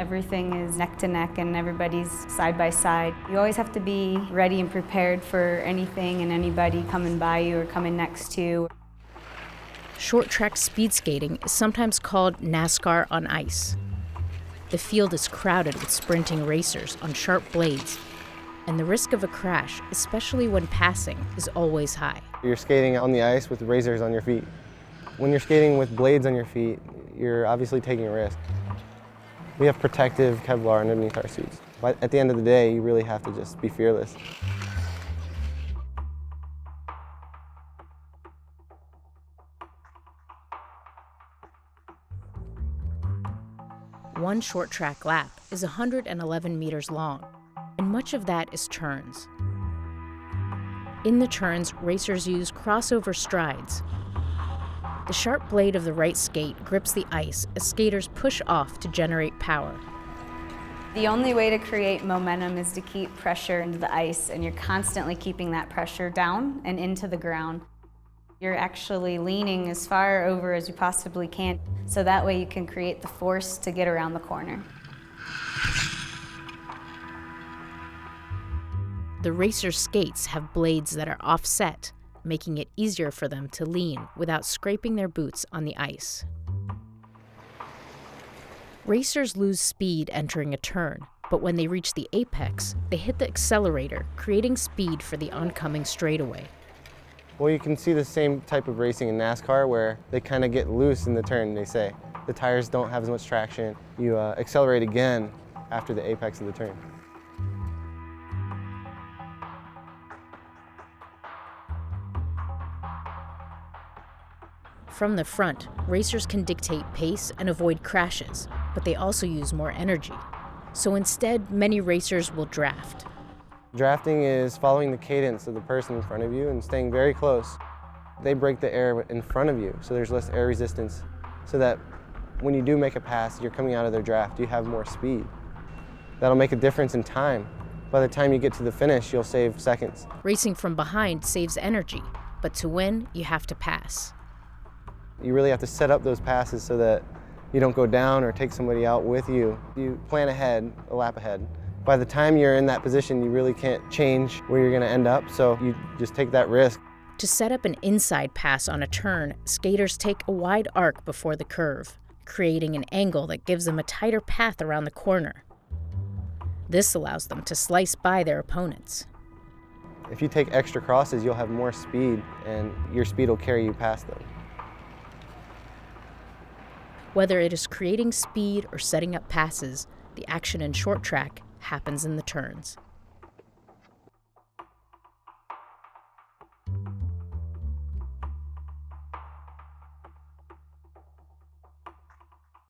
Everything is neck to neck and everybody's side by side. You always have to be ready and prepared for anything and anybody coming by you or coming next to you. Short track speed skating is sometimes called Nascar on ice. The field is crowded with sprinting racers on sharp blades, and the risk of a crash, especially when passing, is always high. You're skating on the ice with razors on your feet. When you're skating with blades on your feet, you're obviously taking a risk. We have protective Kevlar underneath our suits. But at the end of the day, you really have to just be fearless. One short track lap is 111 meters long, and much of that is turns. In the turns, racers use crossover strides. The sharp blade of the right skate grips the ice as skaters push off to generate power. The only way to create momentum is to keep pressure into the ice, and you're constantly keeping that pressure down and into the ground. You're actually leaning as far over as you possibly can, so that way you can create the force to get around the corner. The racer's skates have blades that are offset, making it easier for them to lean without scraping their boots on the ice. Racers lose speed entering a turn, but when they reach the apex, they hit the accelerator, creating speed for the oncoming straightaway. Well, you can see the same type of racing in NASCAR where they kind of get loose in the turn, they say. The tires don't have as much traction. You accelerate again after the apex of the turn. From the front, racers can dictate pace and avoid crashes, but they also use more energy. So instead, many racers will draft. Drafting is following the cadence of the person in front of you and staying very close. They break the air in front of you, so there's less air resistance, so that when you do make a pass, you're coming out of their draft, you have more speed. That'll make a difference in time. By the time you get to the finish, you'll save seconds. Racing from behind saves energy, but to win, you have to pass. You really have to set up those passes so that you don't go down or take somebody out with you. You plan ahead, a lap ahead. By the time you're in that position, you really can't change where you're going to end up, so you just take that risk. To set up an inside pass on a turn, skaters take a wide arc before the curve, creating an angle that gives them a tighter path around the corner. This allows them to slice by their opponents. If you take extra crosses, you'll have more speed, and your speed will carry you past them. Whether it is creating speed or setting up passes, the action in short track happens in the turns.